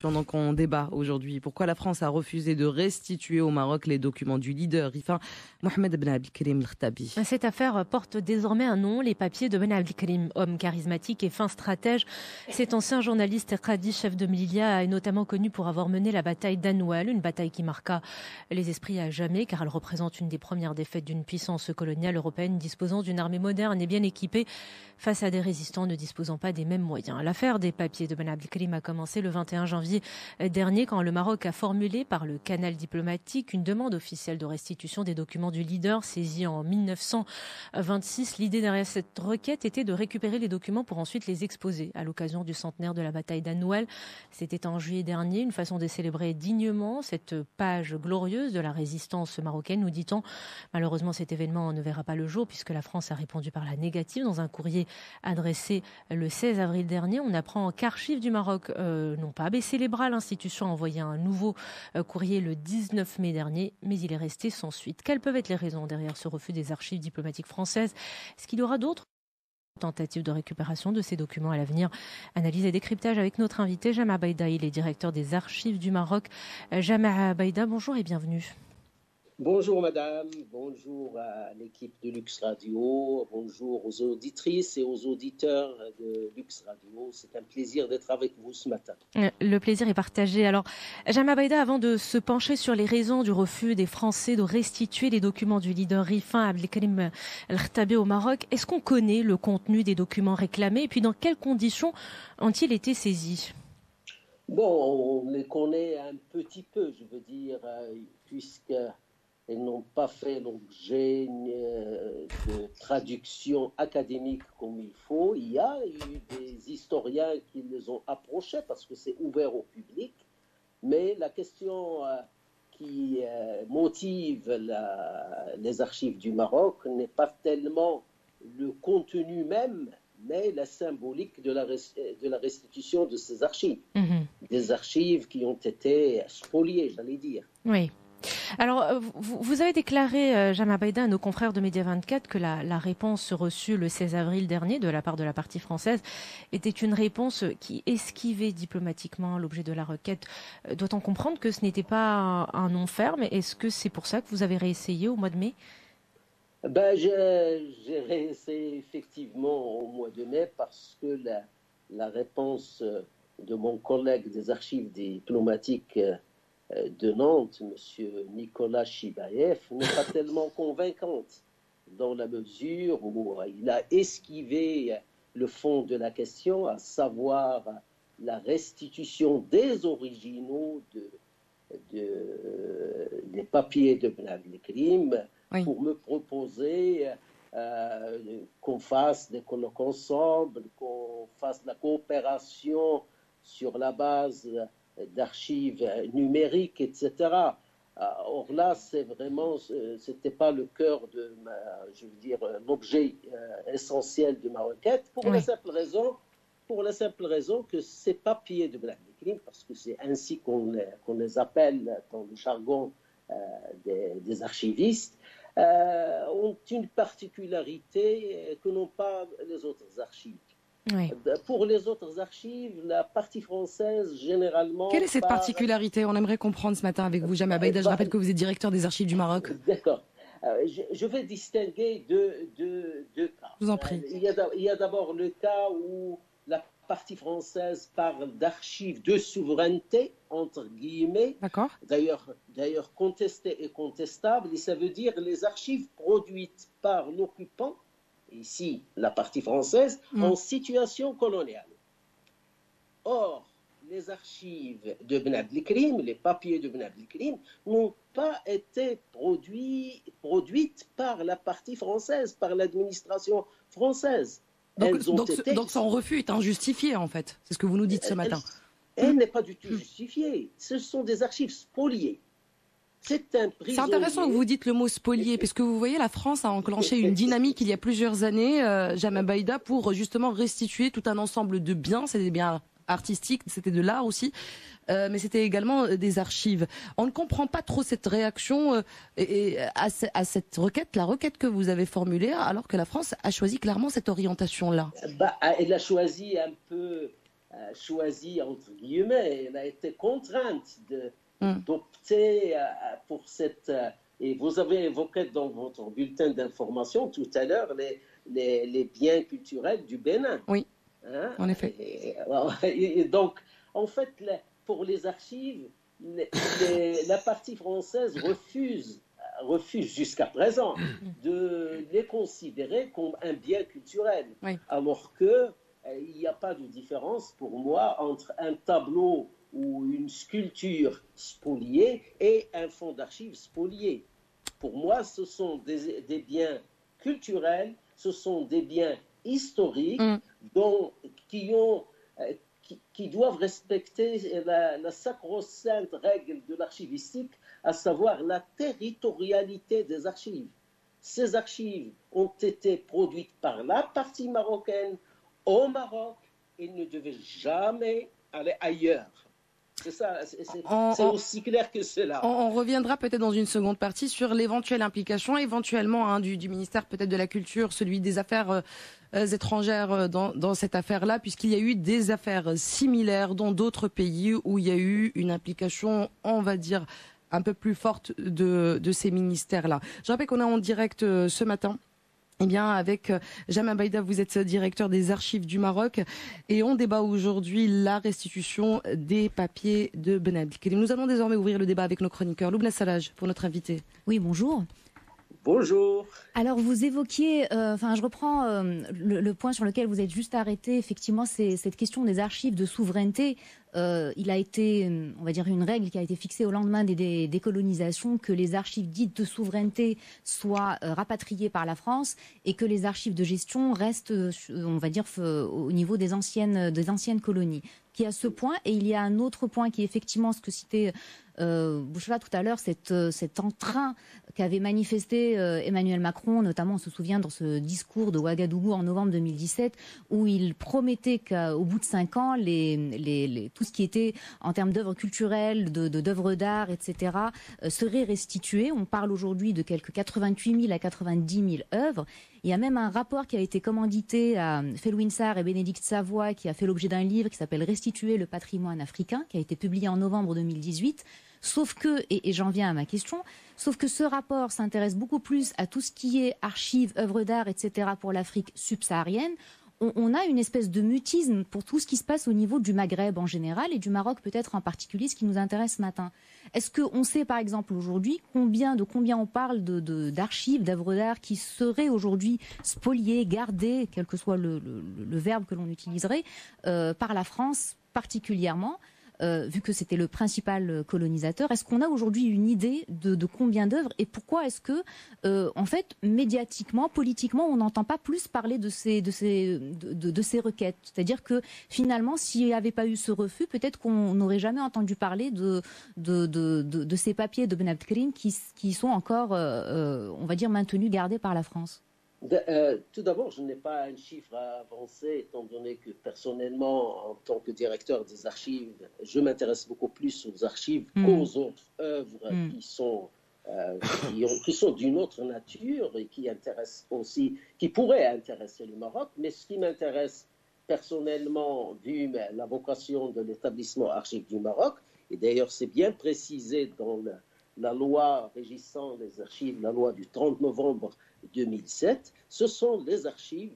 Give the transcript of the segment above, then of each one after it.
Pendant qu'on débat aujourd'hui, pourquoi la France a refusé de restituer au Maroc les documents du leader RIFA, Mohamed Ben Abdelkrim El-Khattabi. Cette affaire porte désormais un nom, les papiers de Ben Abdelkrim, homme charismatique et fin stratège. Cet ancien journaliste Qadi, chef de Melilla, est notamment connu pour avoir mené la bataille d'Anoual, une bataille qui marqua les esprits à jamais, car elle représente une des premières défaites d'une puissance coloniale européenne disposant d'une armée moderne et bien équipée face à des résistants ne disposant pas des mêmes moyens. L'affaire des papiers de Ben Abdelkrim a commencé le 21 janvier dernier quand le Maroc a formulé par le canal diplomatique une demande officielle de restitution des documents du leader saisis en 1926. L'idée derrière cette requête était de récupérer les documents pour ensuite les exposer à l'occasion du centenaire de la bataille d'Anoual. C'était en juillet dernier, une façon de célébrer dignement cette page glorieuse de la résistance marocaine, nous dit-on. Malheureusement, cet événement ne verra pas le jour puisque la France a répondu par la négative dans un courrier adressé le 16 avril dernier. On apprend qu'Archives du Maroc n'ont pas baissé les bras. L'institution a envoyé un nouveau courrier le 19 mai dernier, mais il est resté sans suite. Quelles peuvent être les raisons derrière ce refus des archives diplomatiques françaises? Est-ce qu'il y aura d'autres tentatives de récupération de ces documents à l'avenir? Analyse et décryptage avec notre invité Jama Baïda, il est directeur des archives du Maroc. Jama Baïda, bonjour et bienvenue. Bonjour madame, bonjour à l'équipe de Lux Radio, bonjour aux auditrices et aux auditeurs de Lux Radio. C'est un plaisir d'être avec vous ce matin. Le plaisir est partagé. Alors, Jama Baïda, avant de se pencher sur les raisons du refus des Français de restituer les documents du leader RIFA Abdelkrim El-Khattabi au Maroc, est-ce qu'on connaît le contenu des documents réclamés et puis dans quelles conditions ont-ils été saisis? Bon, on les connaît un petit peu, je veux dire, puisque ils n'ont pas fait l'objet de traduction académique comme il faut. Il y a eu des historiens qui les ont approchés parce que c'est ouvert au public. Mais la question qui motive les archives du Maroc n'est pas tellement le contenu même, mais la symbolique de la restitution de ces archives. Des archives qui ont été spoliées, j'allais dire. Oui. Alors, vous avez déclaré, Jama Baïda, à nos confrères de Média 24 que la réponse reçue le 16 avril dernier de la part de la partie française était une réponse qui esquivait diplomatiquement l'objet de la requête. Doit-on comprendre que ce n'était pas un non ferme? Est-ce que c'est pour ça que vous avez réessayé au mois de mai? J'ai réessayé effectivement au mois de mai parce que la réponse de mon collègue des archives diplomatiques de Nantes, M. Nicolas Chibaïev, n'est pas tellement convaincante dans la mesure où il a esquivé le fond de la question, à savoir la restitution des originaux des papiers de Ben Abdelkrim, oui, pour me proposer qu'on fasse des colloques ensemble, qu'on fasse la coopération sur la base d'archives numériques, etc. Or là, c'était pas le cœur de l'objet essentiel de ma requête, pour la simple raison que ces papiers de Ben Abdelkrim, parce que c'est ainsi qu'on les appelle dans le jargon des archivistes, ont une particularité que n'ont pas les autres archives. Oui. Pour les autres archives, la partie française, généralement... Quelle est cette particularité? On aimerait comprendre ce matin avec vous, Jama Baïda. Je rappelle que vous êtes directeur des archives du Maroc. D'accord. Je vais distinguer deux cas. Je vous en prie. Il y a d'abord le cas où la partie française parle d'archives de souveraineté, entre guillemets. D'accord. D'ailleurs contestées et contestables. Et ça veut dire les archives produites par l'occupant, ici la partie française, en situation coloniale. Or, les archives de Ben Abdelkrim, les papiers de Ben Abdelkrim, n'ont pas été produites par la partie française, par l'administration française. Donc son refus est injustifié, en fait. C'est ce que vous nous dites ce matin. Elle n'est pas du tout justifiée. Ce sont des archives spoliées. C'est intéressant que vous dites le mot spolié, parce que vous voyez, la France a enclenché une dynamique il y a plusieurs années, Jama Baïda, pour justement restituer tout un ensemble de biens. C'est des biens artistiques, c'était de l'art aussi, mais c'était également des archives. On ne comprend pas trop cette réaction à cette requête, la requête que vous avez formulée, alors que la France a choisi clairement cette orientation-là. Elle a choisi un peu choisi, entre guillemets, elle a été contrainte d'opter pour cette... et vous avez évoqué dans votre bulletin d'information tout à l'heure les biens culturels du Bénin. Oui, en effet. Et donc, en fait, pour les archives, la partie française refuse jusqu'à présent de les considérer comme un bien culturel, alors qu'il n'y a pas de différence pour moi entre un tableau ou une sculpture spoliée et un fonds d'archives spolié. Pour moi, ce sont des biens culturels, ce sont des biens historiques qui doivent respecter la sacro-sainte règle de l'archivistique, à savoir la territorialité des archives. Ces archives ont été produites par la partie marocaine au Maroc et ne devaient jamais aller ailleurs. C'est ça, c'est aussi clair que cela. On reviendra peut-être dans une seconde partie sur l'éventuelle implication, éventuellement du ministère peut-être de la Culture, celui des Affaires étrangères dans cette affaire-là, puisqu'il y a eu des affaires similaires dans d'autres pays où il y a eu une implication, on va dire, un peu plus forte de ces ministères-là. Je rappelle qu'on est en direct ce matin. Eh bien, avec Jamaa Baïda, vous êtes directeur des archives du Maroc et on débat aujourd'hui la restitution des papiers de Ben Abdelkrim. Nous allons désormais ouvrir le débat avec nos chroniqueurs. Loubna Salaj, pour notre invité. Oui, bonjour. Bonjour. Alors vous évoquiez, je reprends le point sur lequel vous êtes juste arrêté. Effectivement, c'est cette question des archives de souveraineté. Il a été, on va dire, une règle qui a été fixée au lendemain des décolonisations, que les archives dites de souveraineté soient rapatriées par la France et que les archives de gestion restent, on va dire, au niveau des anciennes colonies. Qui a ce point, et il y a un autre point qui est effectivement ce que citait Bouchra tout à l'heure, cet entrain qu'avait manifesté Emmanuel Macron, notamment on se souvient dans ce discours de Ouagadougou en novembre 2017, où il promettait qu'au bout de 5 ans, tout ce qui était en termes d'œuvres culturelles, d'œuvres d'art, etc., serait restitué. On parle aujourd'hui de quelques 88 000 à 90 000 œuvres. Il y a même un rapport qui a été commandité à Felwine Sarr et Bénédicte Savoy, qui a fait l'objet d'un livre qui s'appelle « Restituer le patrimoine africain », qui a été publié en novembre 2018. Sauf que, et j'en viens à ma question, sauf que ce rapport s'intéresse beaucoup plus à tout ce qui est archives, œuvres d'art, etc. pour l'Afrique subsaharienne. On a une espèce de mutisme pour tout ce qui se passe au niveau du Maghreb en général et du Maroc peut-être en particulier, ce qui nous intéresse ce matin. Est-ce qu'on sait par exemple aujourd'hui combien on parle d'archives, d'œuvres d'art qui seraient aujourd'hui spoliées, gardées, quel que soit le verbe que l'on utiliserait, par la France particulièrement, vu que c'était le principal colonisateur? Est-ce qu'on a aujourd'hui une idée de combien d'œuvres et pourquoi est-ce que, en fait, médiatiquement, politiquement, on n'entend pas plus parler de ces requêtes? C'est-à-dire que finalement, s'il n'y avait pas eu ce refus, peut-être qu'on n'aurait jamais entendu parler de ces papiers de Ben Abdelkrim qui sont encore, on va dire, maintenus, gardés par la France. Tout d'abord, je n'ai pas un chiffre à avancer, étant donné que personnellement, en tant que directeur des archives, je m'intéresse beaucoup plus aux archives qu'aux autres œuvres qui sont d'une autre nature et qui intéressent aussi, qui pourraient intéresser le Maroc. Mais ce qui m'intéresse personnellement, vu la vocation de l'établissement Archives du Maroc, et d'ailleurs c'est bien précisé dans la loi régissant les archives, la loi du 30 novembre 2007, ce sont les archives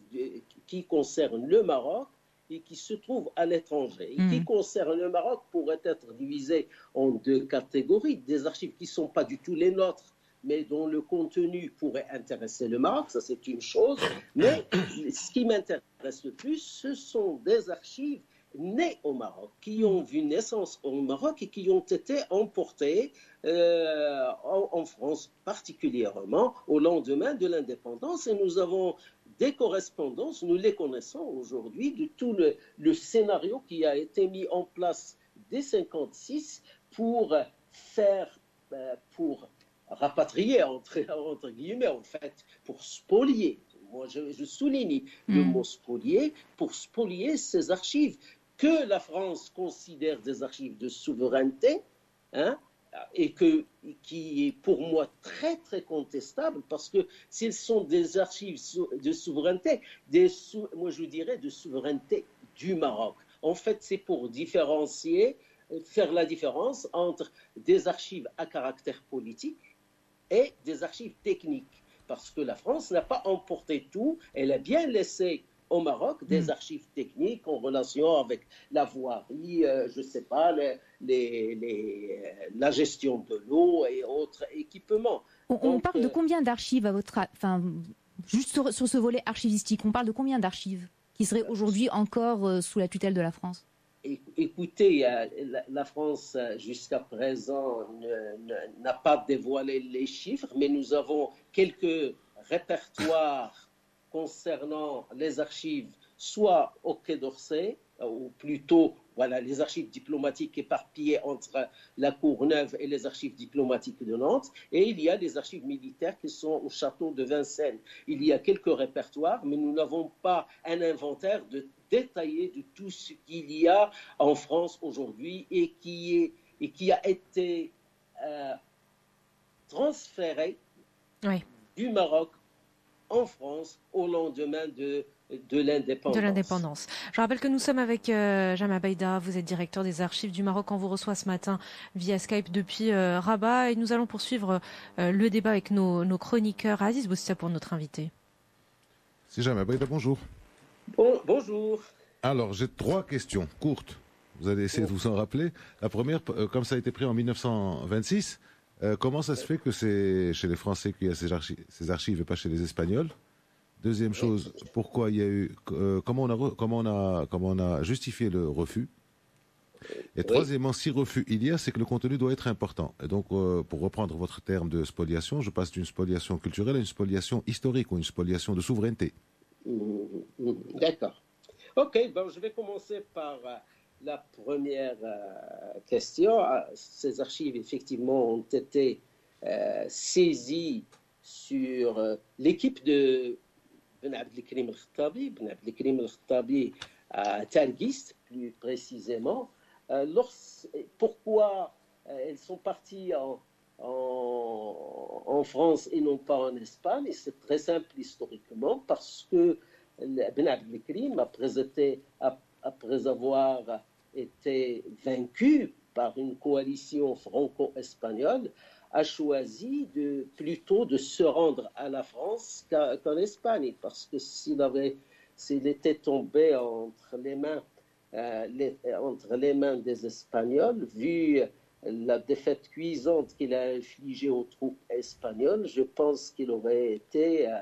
qui concernent le Maroc et qui se trouvent à l'étranger. Et qui concernent le Maroc pourraient être divisées en 2 catégories. Des archives qui ne sont pas du tout les nôtres, mais dont le contenu pourrait intéresser le Maroc, ça c'est une chose. Mais ce qui m'intéresse le plus, ce sont des archives nées au Maroc, qui ont vu naissance au Maroc et qui ont été emportées en France particulièrement au lendemain de l'indépendance. Et nous avons des correspondances, nous les connaissons aujourd'hui, de tout le scénario qui a été mis en place dès 1956 pour rapatrier, entre guillemets, en fait, pour spolier. Moi, je souligne le mot spolier, pour spolier ces archives que la France considère des archives de souveraineté, et qui est pour moi très très contestable, parce que s'ils sont des archives de souveraineté, moi je dirais de souveraineté du Maroc. En fait, c'est pour faire la différence entre des archives à caractère politique et des archives techniques. Parce que la France n'a pas emporté tout, elle a bien laissé au Maroc des archives techniques en relation avec la voirie, je ne sais pas, la gestion de l'eau et autres équipements. On parle de combien d'archives à votre... Enfin, juste sur ce volet archivistique, on parle de combien d'archives qui seraient aujourd'hui encore sous la tutelle de la France? Écoutez, la France jusqu'à présent n'a pas dévoilé les chiffres, mais nous avons quelques répertoires concernant les archives, soit au Quai d'Orsay, ou plutôt les archives diplomatiques éparpillées entre la Courneuve et les archives diplomatiques de Nantes, et il y a des archives militaires qui sont au château de Vincennes. Il y a quelques répertoires, mais nous n'avons pas un inventaire détaillé de tout ce qu'il y a en France aujourd'hui et qui a été transféré du Maroc en France au lendemain de l'indépendance. Je rappelle que nous sommes avec Jama Baïda, vous êtes directeur des archives du Maroc. On vous reçoit ce matin via Skype depuis Rabat et nous allons poursuivre le débat avec nos chroniqueurs. Aziz Bousta pour notre invité. C'est Jama Baïda, bonjour. Bonjour. Alors, j'ai 3 questions courtes. Vous allez essayer de vous en rappeler. La première, comme ça a été pris en 1926, comment ça se fait que c'est chez les Français qu'il y a ces archives et pas chez les Espagnols? Deuxième chose, pourquoi il y a eu, comment on a justifié le refus? Et troisièmement, si refus il y a, c'est que le contenu doit être important. Et donc, pour reprendre votre terme de spoliation, je passe d'une spoliation culturelle à une spoliation historique ou une spoliation de souveraineté. D'accord. Ok, bon, je vais commencer par la première question. Ces archives, effectivement, ont été saisies sur l'équipe de Ben Abdelkrim El-Khattabi, à Targhist, plus précisément. Pourquoi elles sont parties en France et non pas en Espagne? C'est très simple historiquement, parce que Ben Abdelkrim, après avoir été vaincu par une coalition franco-espagnole, a choisi plutôt de se rendre à la France qu'en Espagne, parce que s'il était tombé entre les mains des Espagnols, vu la défaite cuisante qu'il a infligée aux troupes espagnoles, je pense qu'il aurait été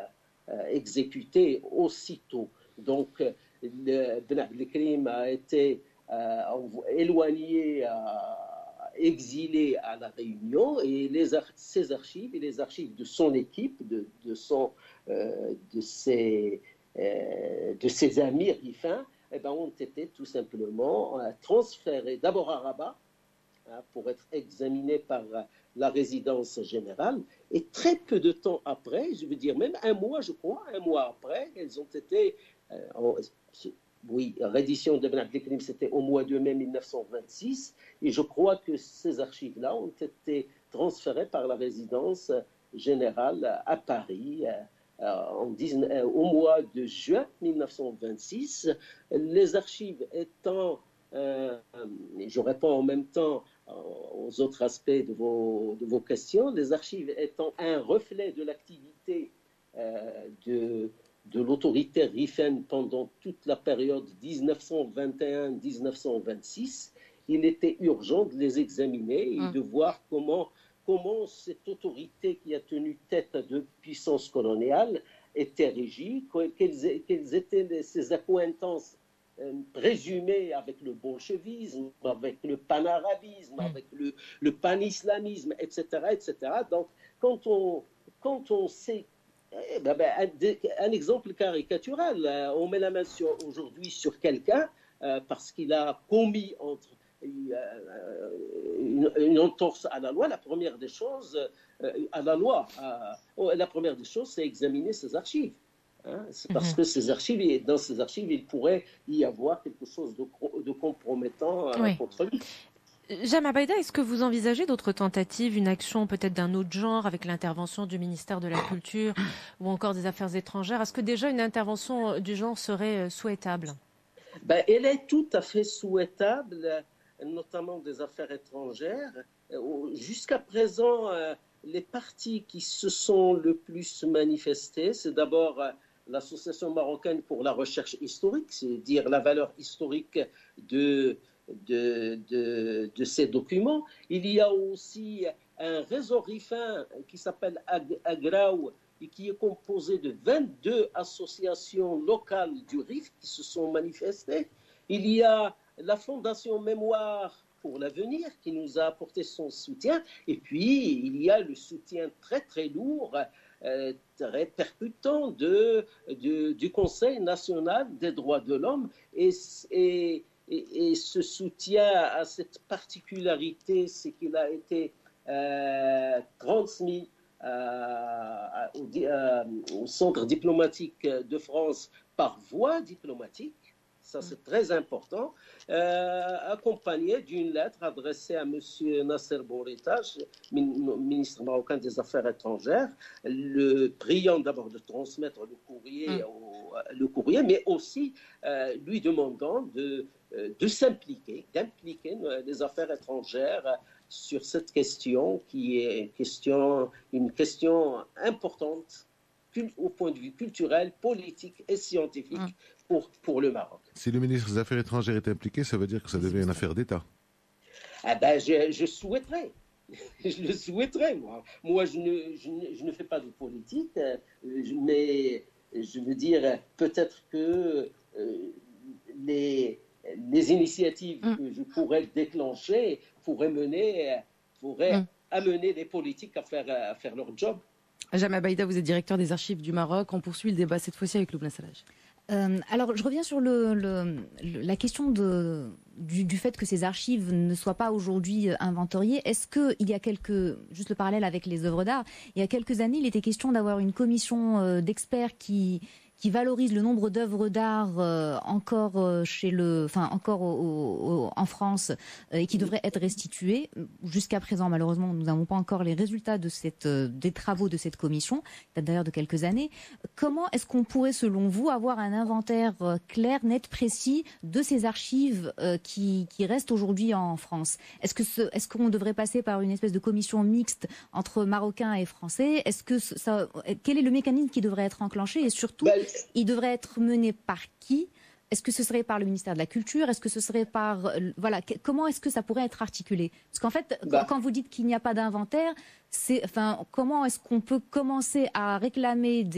exécuté aussitôt. Donc, Ben Abdelkrim a été éloigné, exilé à La Réunion, et ses archives et les archives de son équipe, de ses amis rifins, ont été tout simplement transférés d'abord à Rabat pour être examinés par la résidence générale, et très peu de temps après, je veux dire même un mois après, elles ont été la reddition de Ben Abdelkrim, c'était au mois de mai 1926, et je crois que ces archives-là ont été transférées par la résidence générale à Paris au mois de juin 1926. Les archives étant, je réponds en même temps aux autres aspects de vos questions, les archives étant un reflet de l'activité de l'autorité rifaine pendant toute la période 1921-1926, il était urgent de les examiner et de voir comment cette autorité qui a tenu tête de puissance coloniale était régie, quelles étaient ses accointances présumées avec le bolchevisme, avec le panarabisme, avec le panislamisme, etc., etc. Donc, quand on sait un exemple caricatural, on met la main aujourd'hui sur quelqu'un parce qu'il a commis une entorse à la loi. La première des choses, c'est examiner ses archives. C'est parce que dans ces archives, il pourrait y avoir quelque chose de compromettant contre lui. Jama Baïda, est-ce que vous envisagez d'autres tentatives, une action peut-être d'un autre genre avec l'intervention du ministère de la Culture ou encore des Affaires étrangères? Est-ce que déjà une intervention du genre serait souhaitable? Elle est tout à fait souhaitable, notamment des affaires étrangères. Jusqu'à présent, les partis qui se sont le plus manifestés, c'est d'abord l'Association marocaine pour la recherche historique, c'est-à-dire la valeur historique de ces documents. Il y a aussi un réseau RIFIN qui s'appelle Agraou et qui est composé de 22 associations locales du RIF qui se sont manifestées. Il y a la Fondation Mémoire pour l'avenir qui nous a apporté son soutien. Et puis, il y a le soutien très, très lourd, très percutant du Conseil national des droits de l'homme. Et ce soutien a cette particularité, c'est qu'il a été transmis au centre diplomatique de France par voie diplomatique. Ça, c'est très important, accompagné d'une lettre adressée à M. Nasser Bourita, ministre marocain des Affaires étrangères, le priant d'abord de transmettre le courrier, mais aussi lui demandant de s'impliquer, d'impliquer les affaires étrangères sur cette question qui est une question importante au point de vue culturel, politique et scientifique pour le Maroc. Si le ministre des Affaires étrangères est impliqué, ça veut dire que ça devient une affaire d'État. Je souhaiterais. Je le souhaiterais, moi. Moi, je ne fais pas de politique, mais je veux dire, peut-être que les initiatives que je pourrais déclencher pourraient amener les politiques à faire leur job. Jama Baïda, vous êtes directeur des archives du Maroc. On poursuit le débat cette fois-ci avec Loubna Salaj. Alors, je reviens sur la question du fait que ces archives ne soient pas aujourd'hui inventoriées. Est-ce qu'il y a juste le parallèle avec les œuvres d'art, il y a quelques années, il était question d'avoir une commission d'experts qui valorise le nombre d'œuvres d'art encore en France et qui devraient être restituées. Jusqu'à présent, malheureusement, nous n'avons pas encore les résultats des travaux de cette commission, d'ailleurs de quelques années. Comment est-ce qu'on pourrait, selon vous, avoir un inventaire clair, net, précis de ces archives qui restent aujourd'hui en France? Est-ce qu'on devrait passer par une espèce de commission mixte entre Marocains et Français? Quel est le mécanisme qui devrait être enclenché? Et surtout, il devrait être mené par qui? Est-ce que ce serait par le ministère de la Culture? Est-ce que ce serait par... comment est-ce que ça pourrait être articulé? Parce qu'en fait, quand vous dites qu'il n'y a pas d'inventaire, comment est-ce qu'on peut commencer à réclamer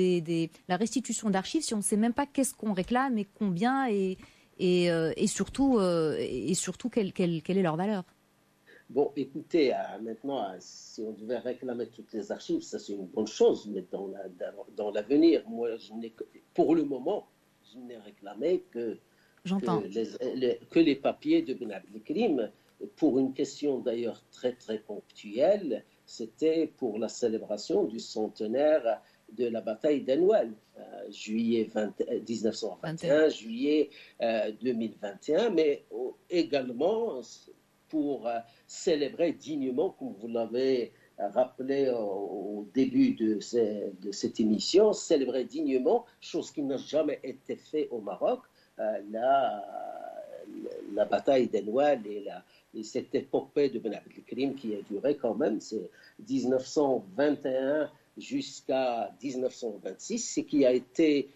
la restitution d'archives si on ne sait même pas qu'est-ce qu'on réclame et combien et surtout quelle est leur valeur? Bon, écoutez, maintenant, si on devait réclamer toutes les archives, ça c'est une bonne chose, mais dans l'avenir, moi, pour le moment, je n'ai réclamé que les papiers de Ben Abdelkrim, pour une question d'ailleurs très très ponctuelle, c'était pour la célébration du centenaire de la bataille d'Anoual, juillet 1921, juillet 2021, mais également pour célébrer dignement, comme vous l'avez rappelé au début de cette émission, célébrer dignement, chose qui n'a jamais été faite au Maroc, la bataille d'Anoual et cette épopée de Ben Abdelkrim qui a duré quand même, c'est 1921 jusqu'à 1926, et qui a été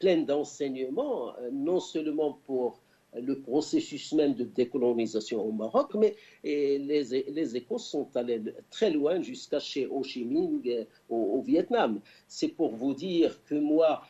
pleine d'enseignements, non seulement pour le processus même de décolonisation au Maroc, mais les échos sont allés très loin jusqu'à chez Ho Chi Minh au Vietnam. C'est pour vous dire que moi,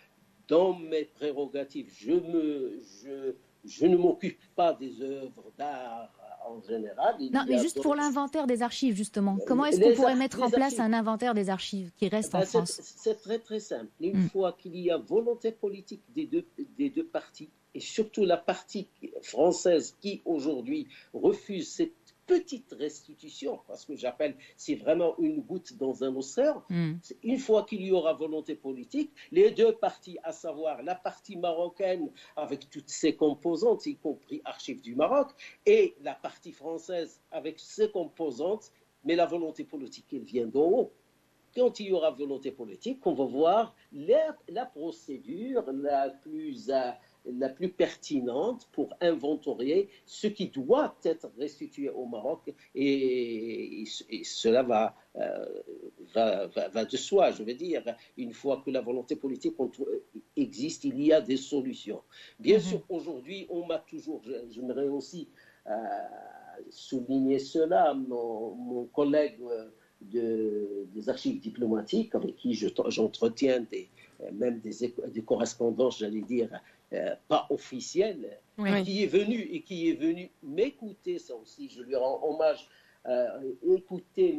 dans mes prérogatives, je ne m'occupe pas des œuvres d'art en général. Non, mais juste pour l'inventaire des archives, justement. Comment est-ce qu'on pourrait mettre en place un inventaire des archives qui restent en France? C'est très très simple. Une fois qu'il y a volonté politique des deux parties, et surtout la partie française qui aujourd'hui refuse cette petite restitution, parce que c'est vraiment une goutte dans un océan. Une fois qu'il y aura volonté politique, les deux parties, à savoir la partie marocaine avec toutes ses composantes, y compris Archives du Maroc, et la partie française avec ses composantes, mais la volonté politique, elle vient d'en haut. Quand il y aura volonté politique, on va voir la procédure la plus la plus pertinente pour inventorier ce qui doit être restitué au Maroc et cela va de soi, je veux dire. Une fois que la volonté politique existe, il y a des solutions. Bien sûr, aujourd'hui, on m'a toujours, j'aimerais aussi souligner cela, mon collègue des archives diplomatiques avec qui j'entretiens même des correspondances, j'allais dire, pas officielles, qui est venu m'écouter, ça aussi, je lui rends hommage, écouter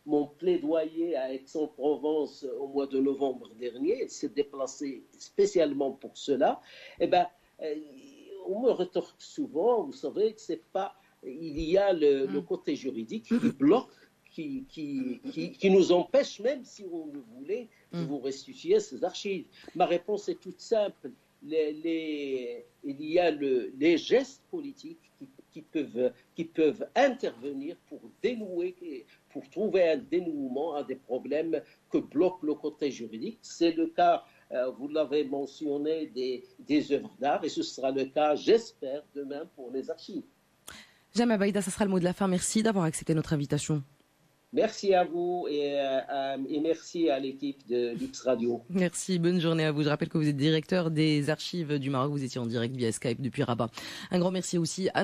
mon plaidoyer à Aix-en-Provence au mois de novembre dernier. Il s'est déplacé spécialement pour cela. Eh ben, on me retorque souvent, vous savez, que c'est pas, il y a le côté juridique qui bloque, qui nous empêche, même si on le voulait, de vous restituer ces archives. Ma réponse est toute simple. Il y a les gestes politiques qui peuvent intervenir pour trouver un dénouement à des problèmes que bloque le côté juridique. C'est le cas, vous l'avez mentionné, des œuvres d'art, et ce sera le cas, j'espère, demain pour les archives. Jama Baïda, ça sera le mot de la fin. Merci d'avoir accepté notre invitation. Merci à vous et merci à l'équipe de Lux Radio. Merci, bonne journée à vous. Je rappelle que vous êtes directeur des archives du Maroc. Vous étiez en direct via Skype depuis Rabat. Un grand merci aussi à